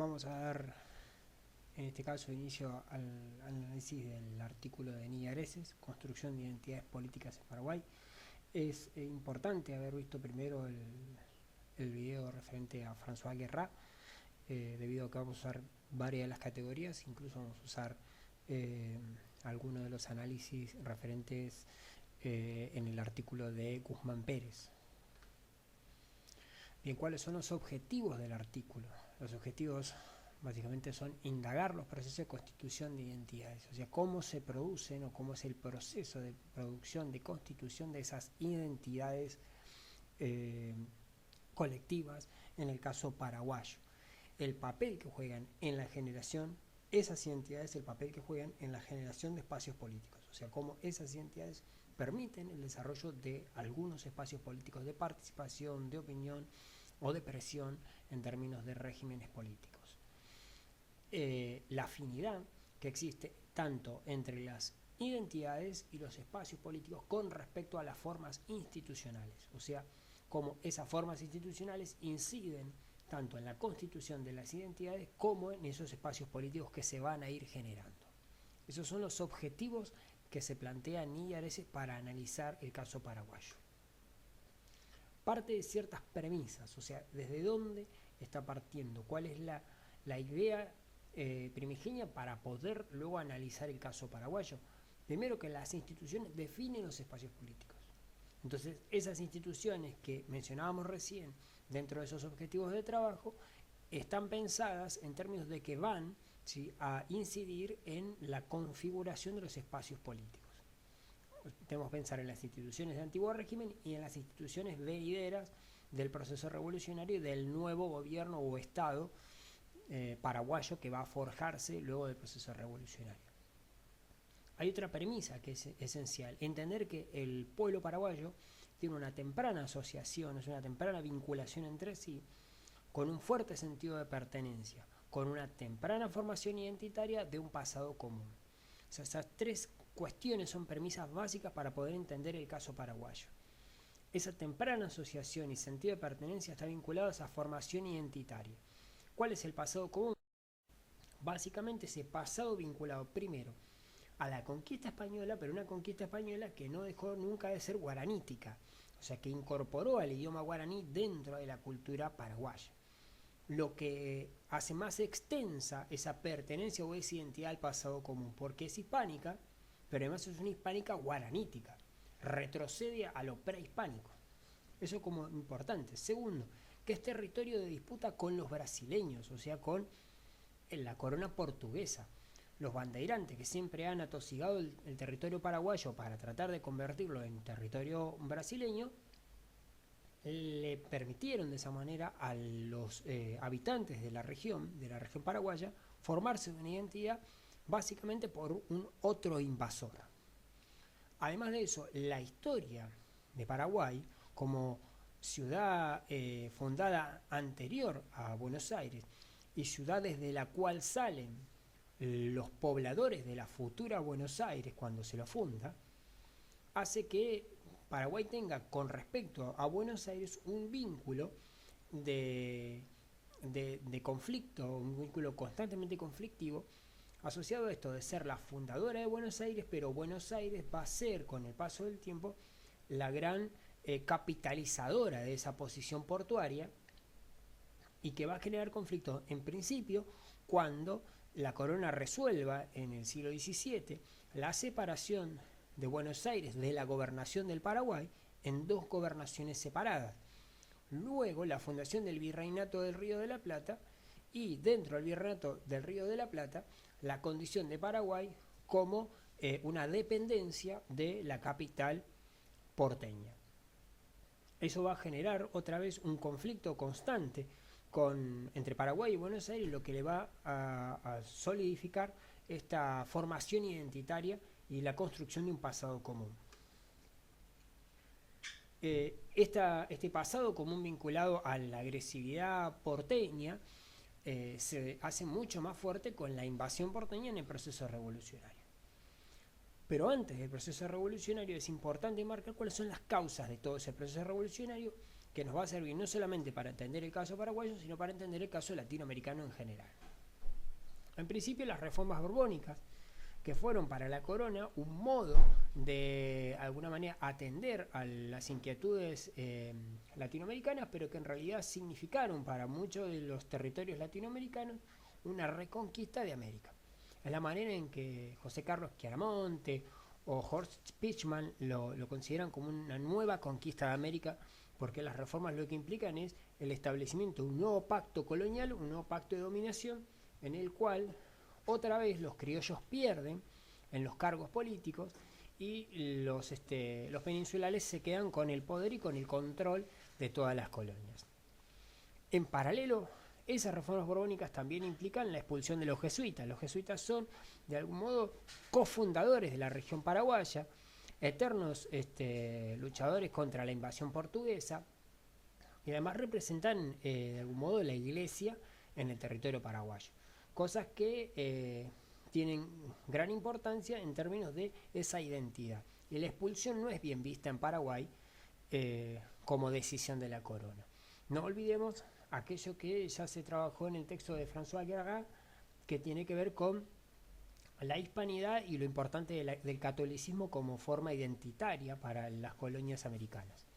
vamos a dar en este caso inicio al análisis del artículo de Niña Greses, Construcción de Identidades Políticas en Paraguay. Es importante haber visto primero el video referente a François Guerrat, debido a que vamos a usar varias de las categorías, incluso vamos a usar algunos de los análisis referentes en el artículo de Guzmán Pérez. Bien, ¿cuáles son los objetivos del artículo? Los objetivos básicamente son indagar los procesos de constitución de identidades, o sea, cómo se producen o cómo es el proceso de producción, de constitución de esas identidades colectivas, en el caso paraguayo. El papel que juegan en la generación, esas identidades, el papel que juegan en la generación de espacios políticos, o sea, cómo esas identidades permiten el desarrollo de algunos espacios políticos de participación, de opinión o de presión en términos de regímenes políticos. La afinidad que existe tanto entre las identidades y los espacios políticos con respecto a las formas institucionales, o sea, cómo esas formas institucionales inciden tanto en la constitución de las identidades como en esos espacios políticos que se van a ir generando. Esos son los objetivos que se plantean Niña Greses para analizar el caso paraguayo. Parte de ciertas premisas, o sea, desde dónde está partiendo, cuál es la idea primigenia para poder luego analizar el caso paraguayo. Primero, que las instituciones definen los espacios políticos. Entonces, esas instituciones que mencionábamos recién dentro de esos objetivos de trabajo están pensadas en términos de que van, ¿sí?, a incidir en la configuración de los espacios políticos. Tenemos que pensar en las instituciones del antiguo régimen y en las instituciones venideras del proceso revolucionario y del nuevo gobierno o Estado paraguayo que va a forjarse luego del proceso revolucionario. Hay otra premisa que es esencial: entender que el pueblo paraguayo tiene una temprana asociación, es una temprana vinculación entre sí, con un fuerte sentido de pertenencia, con una temprana formación identitaria de un pasado común. O sea, esas tres cuestiones son premisas básicas para poder entender el caso paraguayo. Esa temprana asociación y sentido de pertenencia está vinculado a esa formación identitaria. ¿Cuál es el pasado común? Básicamente ese pasado vinculado primero a la conquista española, pero una conquista española que no dejó nunca de ser guaranítica, o sea, que incorporó al idioma guaraní dentro de la cultura paraguaya, lo que hace más extensa esa pertenencia o esa identidad al pasado común, porque es hispánica, pero además es una hispánica guaranítica, retrocede a lo prehispánico. Eso como importante. Segundo, que es territorio de disputa con los brasileños, o sea, con la corona portuguesa. Los bandeirantes, que siempre han atosigado el territorio paraguayo para tratar de convertirlo en territorio brasileño, le permitieron de esa manera a los habitantes de la región paraguaya, formarse una identidad básicamente por un otro invasor. Además de eso, la historia de Paraguay como ciudad fundada anterior a Buenos Aires y ciudad desde la cual salen los pobladores de la futura Buenos Aires cuando se lo funda, hace que Paraguay tenga con respecto a Buenos Aires un vínculo de conflicto, un vínculo constantemente conflictivo, asociado a esto de ser la fundadora de Buenos Aires, pero Buenos Aires va a ser, con el paso del tiempo, la gran capitalizadora de esa posición portuaria, y que va a generar conflictos en principio cuando la corona resuelva en el siglo XVII la separación de Buenos Aires de la gobernación del Paraguay en dos gobernaciones separadas. Luego la fundación del Virreinato del Río de la Plata, y dentro del Virreinato del Río de la Plata la condición de Paraguay como una dependencia de la capital porteña. Eso va a generar otra vez un conflicto constante entre Paraguay y Buenos Aires, lo que le va a solidificar esta formación identitaria y la construcción de un pasado común. Este pasado común vinculado a la agresividad porteña se hace mucho más fuerte con la invasión porteña en el proceso revolucionario. Pero antes del proceso revolucionario es importante marcar cuáles son las causas de todo ese proceso revolucionario, que nos va a servir no solamente para entender el caso paraguayo, sino para entender el caso latinoamericano en general. En principio, las reformas borbónicas, que fueron para la corona un modo de alguna manera atender a las inquietudes latinoamericanas, pero que en realidad significaron para muchos de los territorios latinoamericanos una reconquista de América. Es la manera en que José Carlos Chiaramonte o Horst Pichman lo consideran como una nueva conquista de América, porque las reformas lo que implican es el establecimiento de un nuevo pacto colonial, un nuevo pacto de dominación, en el cual otra vez los criollos pierden en los cargos políticos y los peninsulares se quedan con el poder y con el control de todas las colonias. En paralelo, esas reformas borbónicas también implican la expulsión de los jesuitas. Los jesuitas son, de algún modo, cofundadores de la región paraguaya, eternos luchadores contra la invasión portuguesa, y además representan, de algún modo, la iglesia en el territorio paraguayo. Cosas que tienen gran importancia en términos de esa identidad. Y la expulsión no es bien vista en Paraguay como decisión de la corona. No olvidemos aquello que ya se trabajó en el texto de François Guerra, que tiene que ver con la hispanidad y lo importante del catolicismo como forma identitaria para las colonias americanas.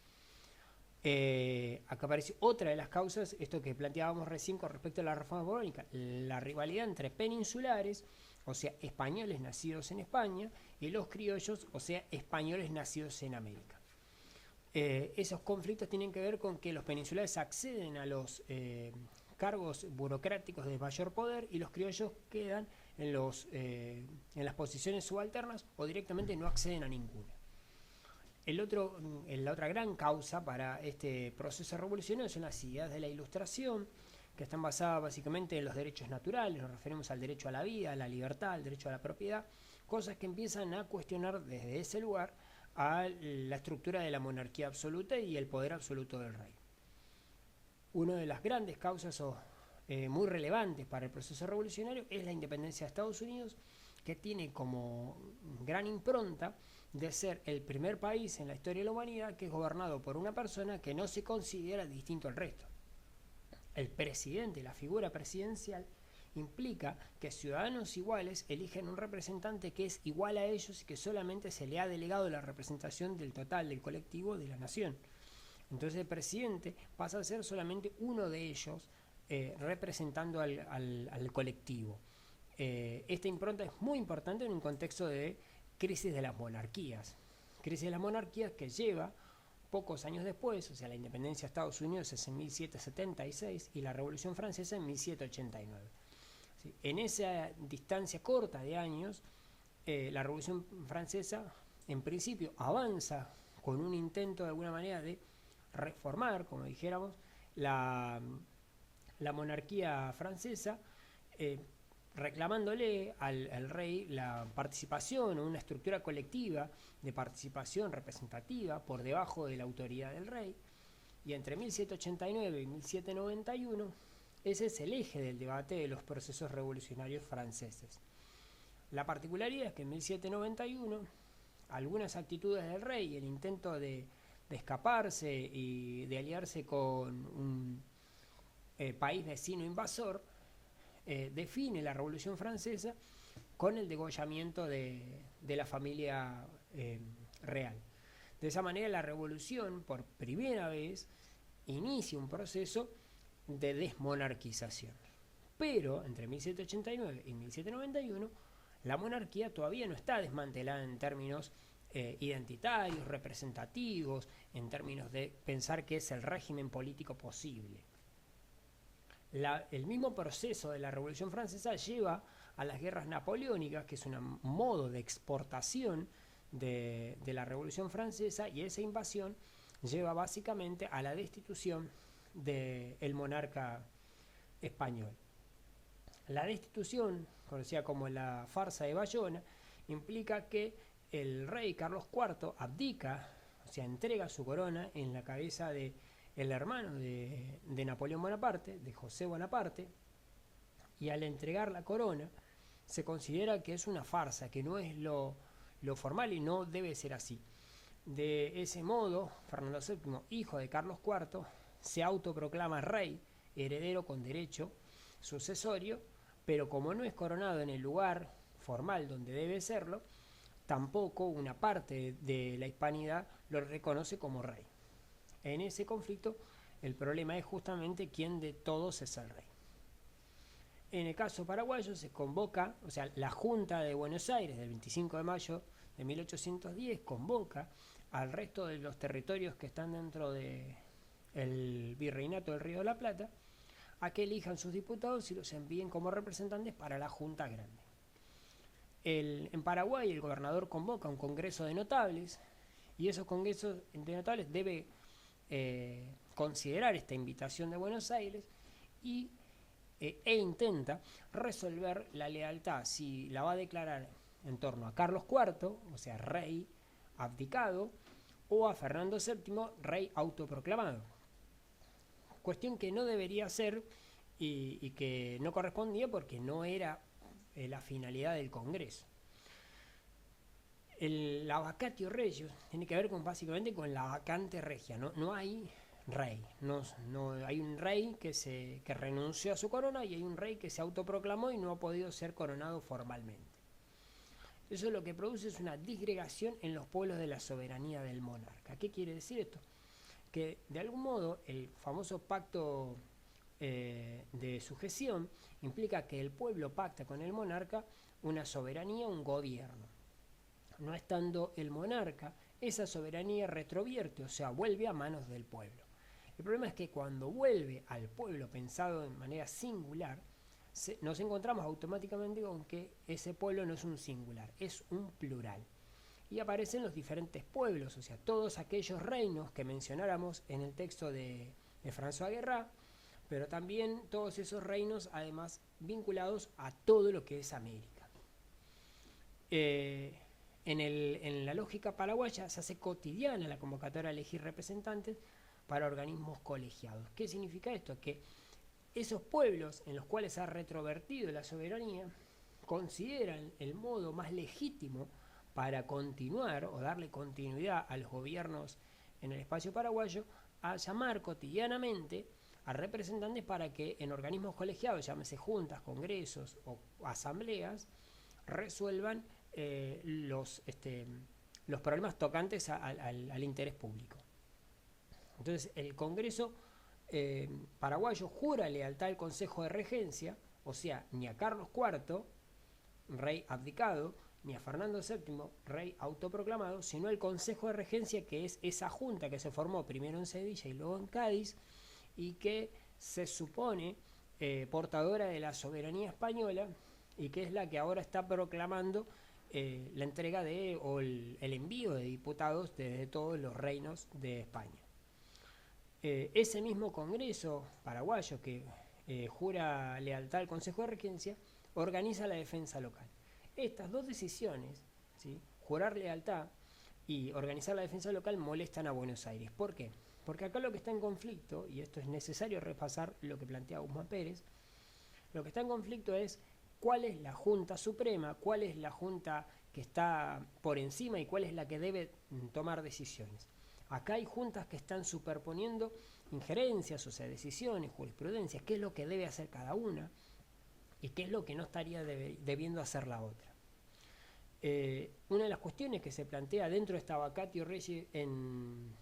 Acá aparece otra de las causas, esto que planteábamos recién con respecto a la reforma borbónica, la rivalidad entre peninsulares, o sea, españoles nacidos en España, y los criollos, o sea, españoles nacidos en América. Esos conflictos tienen que ver con que los peninsulares acceden a los cargos burocráticos de mayor poder y los criollos quedan en las posiciones subalternas o directamente no acceden a ninguna. La otra gran causa para este proceso revolucionario son las ideas de la Ilustración, que están basadas básicamente en los derechos naturales. Nos referimos al derecho a la vida, a la libertad, al derecho a la propiedad, cosas que empiezan a cuestionar desde ese lugar a la estructura de la monarquía absoluta y el poder absoluto del rey. Una de las grandes causas muy relevantes para el proceso revolucionario es la independencia de Estados Unidos, que tiene como gran impronta de ser el primer país en la historia de la humanidad que es gobernado por una persona que no se considera distinto al resto. El presidente, la figura presidencial, implica que ciudadanos iguales eligen un representante que es igual a ellos y que solamente se le ha delegado la representación del total del colectivo de la nación. Entonces el presidente pasa a ser solamente uno de ellos representando al colectivo. Esta impronta es muy importante en un contexto de crisis de las monarquías. Crisis de las monarquías que lleva pocos años después, o sea, la independencia de Estados Unidos es en 1776 y la Revolución Francesa en 1789. ¿Sí? En esa distancia corta de años, la Revolución Francesa en principio avanza con un intento de alguna manera de reformar, como dijéramos, la monarquía francesa, reclamándole al rey la participación o una estructura colectiva de participación representativa por debajo de la autoridad del rey. Y entre 1789 y 1791 ese es el eje del debate de los procesos revolucionarios franceses. La particularidad es que en 1791 algunas actitudes del rey, el intento de escaparse y de aliarse con un país vecino invasor, define la Revolución Francesa con el degollamiento de la familia real. De esa manera la revolución, por primera vez, inicia un proceso de desmonarquización. Pero entre 1789 y 1791 la monarquía todavía no está desmantelada en términos identitarios, representativos, en términos de pensar que es el régimen político posible. El mismo proceso de la Revolución Francesa lleva a las guerras napoleónicas, que es un modo de exportación de la Revolución Francesa, y esa invasión lleva básicamente a la destitución del monarca español. La destitución, conocida como la farsa de Bayona, implica que el rey Carlos IV abdica, o sea, entrega su corona en la cabeza de el hermano de Napoleón Bonaparte, de José Bonaparte, y al entregar la corona se considera que es una farsa, que no es lo formal y no debe ser así. De ese modo, Fernando VII, hijo de Carlos IV, se autoproclama rey, heredero con derecho sucesorio, pero como no es coronado en el lugar formal donde debe serlo, tampoco una parte de la hispanidad lo reconoce como rey. En ese conflicto, el problema es justamente quién de todos es el rey. En el caso paraguayo se convoca, o sea, la Junta de Buenos Aires del 25 de mayo de 1810 convoca al resto de los territorios que están dentro del virreinato del Río de la Plata a que elijan sus diputados y los envíen como representantes para la Junta Grande. En Paraguay el gobernador convoca un congreso de notables y esos congresos de notables debe considerar esta invitación de Buenos Aires e intenta resolver la lealtad, si la va a declarar en torno a Carlos IV, o sea, rey abdicado, o a Fernando VII, rey autoproclamado. Cuestión que no debería ser y que no correspondía porque no era la finalidad del Congreso. La vacatio regius tiene que ver básicamente con la vacante regia, no hay rey, no hay un rey que renunció a su corona y hay un rey que se autoproclamó y no ha podido ser coronado formalmente. Eso lo que produce es una disgregación en los pueblos de la soberanía del monarca. ¿Qué quiere decir esto? Que de algún modo el famoso pacto de sucesión implica que el pueblo pacta con el monarca una soberanía, un gobierno. No estando el monarca, esa soberanía retrovierte, o sea, vuelve a manos del pueblo. El problema es que cuando vuelve al pueblo pensado de manera singular, nos encontramos automáticamente con que ese pueblo no es un singular, es un plural. Y aparecen los diferentes pueblos, o sea, todos aquellos reinos que mencionáramos en el texto de François Guerrat, pero también todos esos reinos además vinculados a todo lo que es América. En la lógica paraguaya se hace cotidiana la convocatoria a elegir representantes para organismos colegiados. ¿Qué significa esto? Que esos pueblos en los cuales ha retrovertido la soberanía consideran el modo más legítimo para continuar o darle continuidad a los gobiernos en el espacio paraguayo a llamar cotidianamente a representantes para que en organismos colegiados, llámese juntas, congresos o asambleas, resuelvan los problemas tocantes al interés público. Entonces el Congreso paraguayo jura lealtad al Consejo de Regencia, o sea, ni a Carlos IV, rey abdicado, ni a Fernando VII, rey autoproclamado, sino al Consejo de Regencia, que es esa junta que se formó primero en Sevilla y luego en Cádiz, y que se supone portadora de la soberanía española y que es la que ahora está proclamando la entrega o el envío de diputados desde todos los reinos de España. Ese mismo Congreso paraguayo que jura lealtad al Consejo de Regencia organiza la defensa local. Estas dos decisiones, ¿sí?, jurar lealtad y organizar la defensa local, molestan a Buenos Aires. ¿Por qué? Porque acá lo que está en conflicto, y esto es necesario repasar lo que plantea Guzmán Pérez, lo que está en conflicto es cuál es la Junta Suprema, cuál es la Junta que está por encima y cuál es la que debe tomar decisiones. Acá hay juntas que están superponiendo injerencias, o sea, decisiones, jurisprudencias, qué es lo que debe hacer cada una y qué es lo que no estaría debiendo hacer la otra. Una de las cuestiones que se plantea dentro de esta vacatio regis en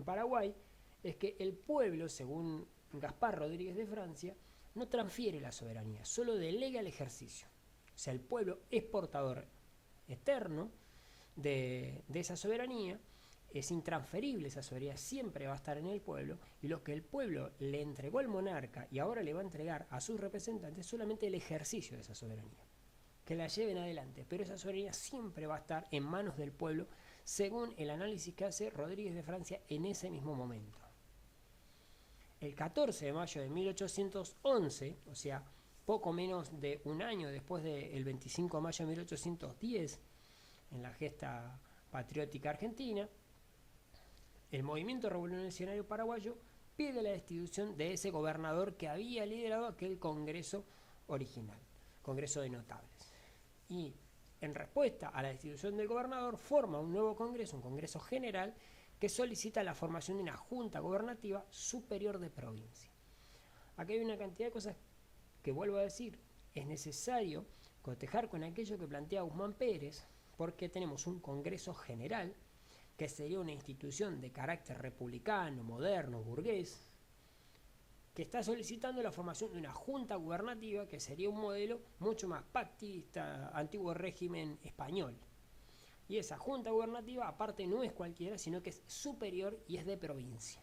Paraguay es que el pueblo, según Gaspar Rodríguez de Francia, no transfiere la soberanía, solo delega el ejercicio. O sea, el pueblo es portador eterno de esa soberanía, es intransferible esa soberanía, siempre va a estar en el pueblo, y lo que el pueblo le entregó al monarca y ahora le va a entregar a sus representantes es solamente el ejercicio de esa soberanía, que la lleven adelante, pero esa soberanía siempre va a estar en manos del pueblo, según el análisis que hace Rodríguez de Francia en ese mismo momento. El 14 de mayo de 1811, o sea, poco menos de un año después del 25 de mayo de 1810, en la gesta patriótica argentina, el movimiento revolucionario paraguayo pide la destitución de ese gobernador que había liderado aquel Congreso original, Congreso de Notables. Y en respuesta a la destitución del gobernador, forma un nuevo congreso, un congreso general, que solicita la formación de una junta gobernativa superior de provincia. Aquí hay una cantidad de cosas que vuelvo a decir, es necesario cotejar con aquello que plantea Guzmán Pérez, porque tenemos un congreso general, que sería una institución de carácter republicano, moderno, burgués, que está solicitando la formación de una junta gubernativa que sería un modelo mucho más pactista, antiguo régimen español. Y esa junta gubernativa aparte no es cualquiera, sino que es superior y es de provincia.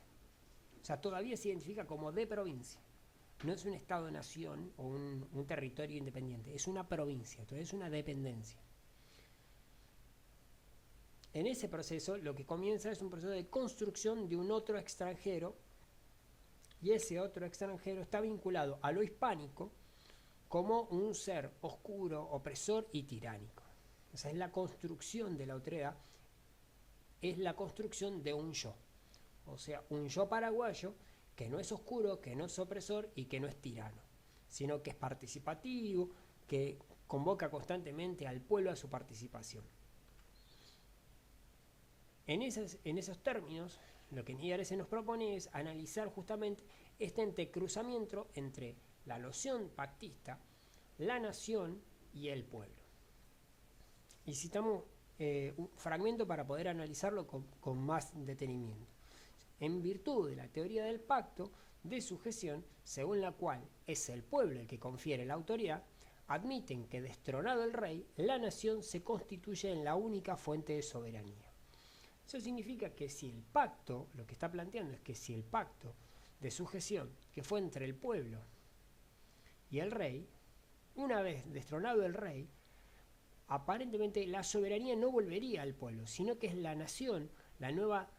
O sea, todavía se identifica como de provincia. No es un estado-nación o un territorio independiente, es una provincia, entonces es una dependencia. En ese proceso lo que comienza es un proceso de construcción de un otro extranjero, y ese otro extranjero está vinculado a lo hispánico como un ser oscuro, opresor y tiránico. Esa es la construcción de la otredad, es la construcción de un yo. O sea, un yo paraguayo que no es oscuro, que no es opresor y que no es tirano, sino que es participativo, que convoca constantemente al pueblo a su participación. En esos términos, lo que Niño D'Arese nos propone es analizar justamente este entrecruzamiento entre la noción pactista, la nación y el pueblo. Y citamos un fragmento para poder analizarlo con más detenimiento. En virtud de la teoría del pacto de sujeción, según la cual es el pueblo el que confiere la autoridad, admiten que destronado el rey, la nación se constituye en la única fuente de soberanía. Eso significa que si el pacto, lo que está planteando es que si el pacto de sujeción que fue entre el pueblo y el rey, una vez destronado el rey, aparentemente la soberanía no volvería al pueblo, sino que es la nación, la nueva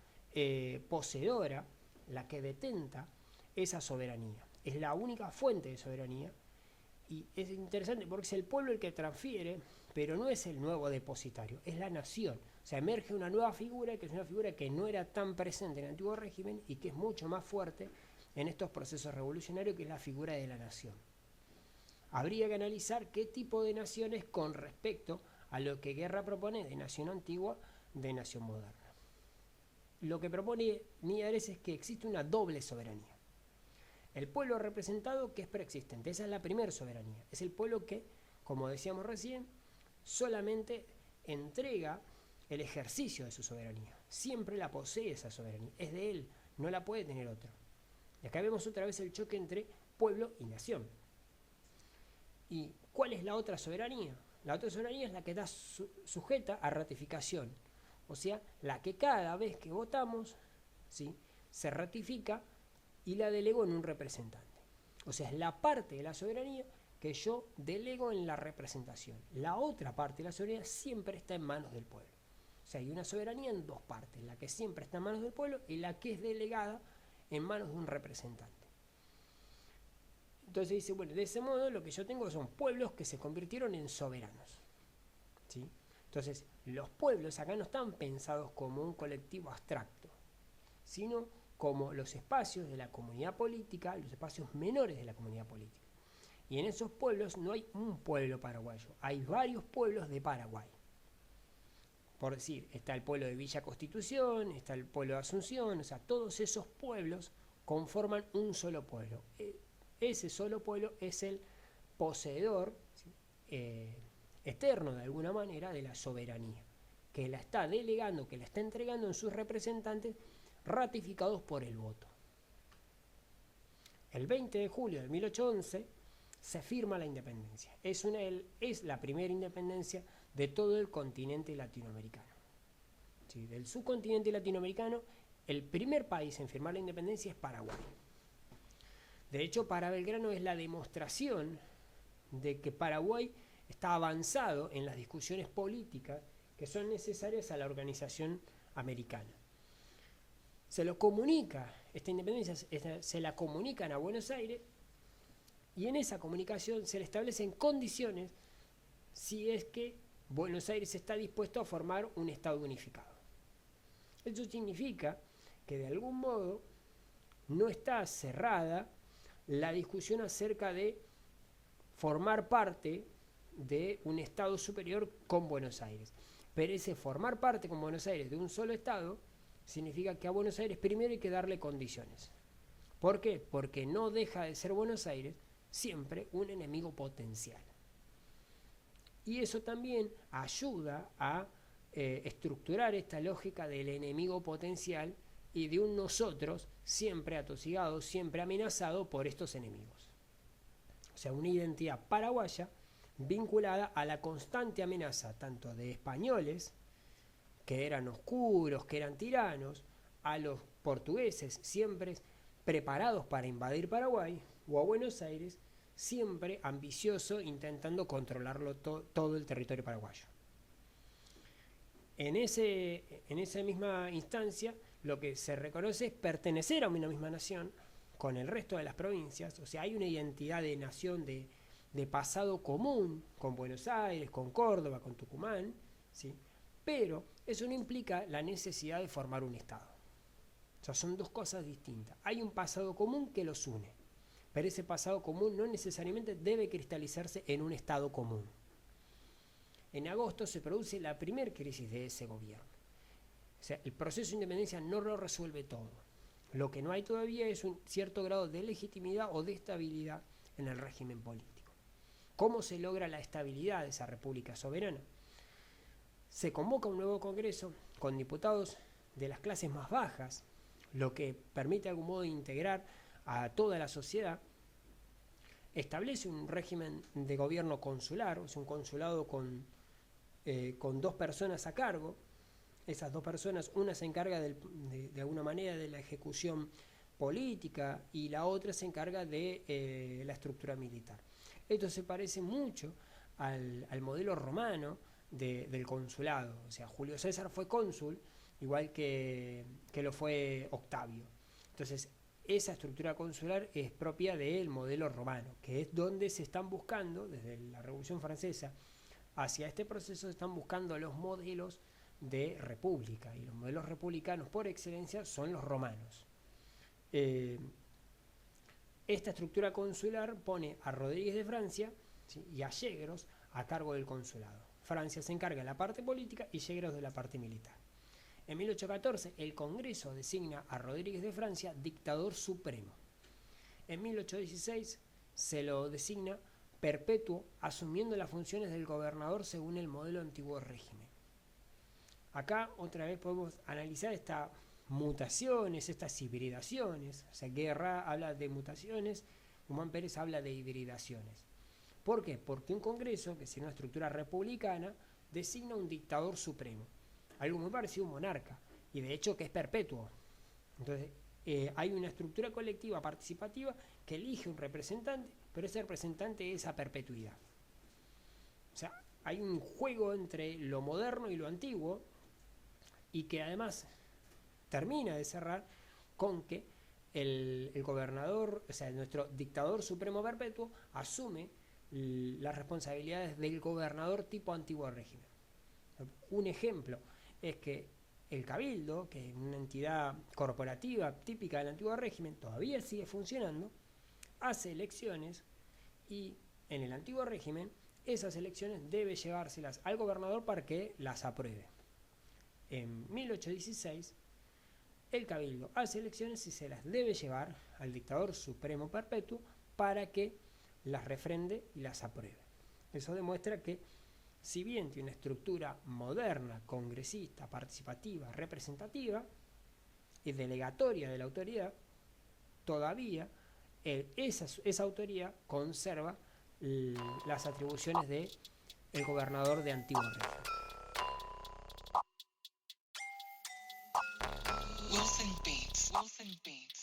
poseedora, la que detenta esa soberanía. Es la única fuente de soberanía y es interesante porque es el pueblo el que transfiere, pero no es el nuevo depositario, es la nación. O sea, emerge una nueva figura, que es una figura que no era tan presente en el antiguo régimen y que es mucho más fuerte en estos procesos revolucionarios, que es la figura de la nación. Habría que analizar qué tipo de naciones con respecto a lo que Guerra propone de nación antigua, de nación moderna. Lo que propone Niño D'Arese es que existe una doble soberanía. El pueblo representado, que es preexistente, esa es la primera soberanía. Es el pueblo que, como decíamos recién, solamente entrega el ejercicio de su soberanía. Siempre la posee esa soberanía, es de él, no la puede tener otro. Y acá vemos otra vez el choque entre pueblo y nación. ¿Y cuál es la otra soberanía? La otra soberanía es la que está sujeta a ratificación, o sea, la que cada vez que votamos, ¿sí?, se ratifica y la delego en un representante. O sea, es la parte de la soberanía que yo delego en la representación. La otra parte de la soberanía siempre está en manos del pueblo. O sea, hay una soberanía en dos partes, la que siempre está en manos del pueblo y la que es delegada en manos de un representante. Entonces dice, bueno, de ese modo lo que yo tengo son pueblos que se convirtieron en soberanos, ¿sí? Entonces, los pueblos acá no están pensados como un colectivo abstracto, sino como los espacios de la comunidad política, los espacios menores de la comunidad política. Y en esos pueblos no hay un pueblo paraguayo, hay varios pueblos de Paraguay. Por decir, está el pueblo de Villa Constitución, está el pueblo de Asunción, o sea, todos esos pueblos conforman un solo pueblo. Ese solo pueblo es el poseedor, ¿sí?, eterno de alguna manera de la soberanía, que la está delegando, que la está entregando en sus representantes ratificados por el voto. El 20 de julio de 1811 se firma la independencia. Es la primera independencia de todo el continente latinoamericano. ¿Sí? Del subcontinente latinoamericano, el primer país en firmar la independencia es Paraguay. De hecho, para Belgrano es la demostración de que Paraguay está avanzado en las discusiones políticas que son necesarias a la organización americana. Se lo comunica, esta independencia se la comunican a Buenos Aires y en esa comunicación se le establecen condiciones si es que Buenos Aires está dispuesto a formar un Estado unificado. Eso significa que de algún modo no está cerrada la discusión acerca de formar parte de un Estado superior con Buenos Aires. Pero ese formar parte con Buenos Aires de un solo Estado significa que a Buenos Aires primero hay que darle condiciones. ¿Por qué? Porque no deja de ser Buenos Aires siempre un enemigo potencial. Y eso también ayuda a estructurar esta lógica del enemigo potencial y de un nosotros siempre atosigado, siempre amenazado por estos enemigos. O sea, una identidad paraguaya vinculada a la constante amenaza tanto de españoles, que eran oscuros, que eran tiranos, a los portugueses, siempre preparados para invadir Paraguay, o a Buenos Aires, siempre ambicioso, intentando controlarlo todo el territorio paraguayo. En esa misma instancia, lo que se reconoce es pertenecer a una misma nación con el resto de las provincias. O sea, hay una identidad de nación de pasado común con Buenos Aires, con Córdoba, con Tucumán, ¿sí? Pero eso no implica la necesidad de formar un Estado. O sea, son dos cosas distintas. Hay un pasado común que los une, pero ese pasado común no necesariamente debe cristalizarse en un Estado común. En agosto se produce la primera crisis de ese gobierno. O sea, el proceso de independencia no lo resuelve todo. Lo que no hay todavía es un cierto grado de legitimidad o de estabilidad en el régimen político. ¿Cómo se logra la estabilidad de esa república soberana? Se convoca un nuevo congreso con diputados de las clases más bajas, lo que permite de algún modo integrar a toda la sociedad. Establece un régimen de gobierno consular, o sea, un consulado con 2 personas a cargo. Esas 2 personas, una se encarga de alguna manera de la ejecución política y la otra se encarga de la estructura militar. Esto se parece mucho al modelo romano del consulado. O sea, Julio César fue cónsul, igual que lo fue Octavio. Entonces, esa estructura consular es propia del modelo romano, que es donde se están buscando, desde la Revolución Francesa hacia este proceso, se están buscando los modelos de república, y los modelos republicanos por excelencia son los romanos. Esta estructura consular pone a Rodríguez de Francia, ¿sí?, y a Yegros a cargo del consulado. Francia se encarga de la parte política y Yegros de la parte militar. En 1814 el Congreso designa a Rodríguez de Francia dictador supremo. En 1816 se lo designa perpetuo, asumiendo las funciones del gobernador según el modelo antiguo régimen. Acá otra vez podemos analizar estas mutaciones, estas hibridaciones. O sea, Guerra habla de mutaciones, Humán Pérez habla de hibridaciones. ¿Por qué? Porque un Congreso, que es una estructura republicana, designa un dictador supremo, algo muy parecido a un monarca, y de hecho que es perpetuo. Entonces, hay una estructura colectiva participativa que elige un representante, pero ese representante es a perpetuidad. O sea, hay un juego entre lo moderno y lo antiguo, y que además termina de cerrar con que el gobernador, o sea, nuestro dictador supremo perpetuo, asume las responsabilidades del gobernador tipo antiguo régimen. Un ejemplo es que el cabildo, que es una entidad corporativa típica del antiguo régimen, todavía sigue funcionando, hace elecciones, y en el antiguo régimen esas elecciones debe llevárselas al gobernador para que las apruebe. En 1816 el cabildo hace elecciones y se las debe llevar al dictador supremo perpetuo para que las refrende y las apruebe. Eso demuestra que, si bien tiene una estructura moderna, congresista, participativa, representativa y delegatoria de la autoridad, todavía esa autoridad conserva las atribuciones del gobernador de antiguo régimen. Wilson Beats.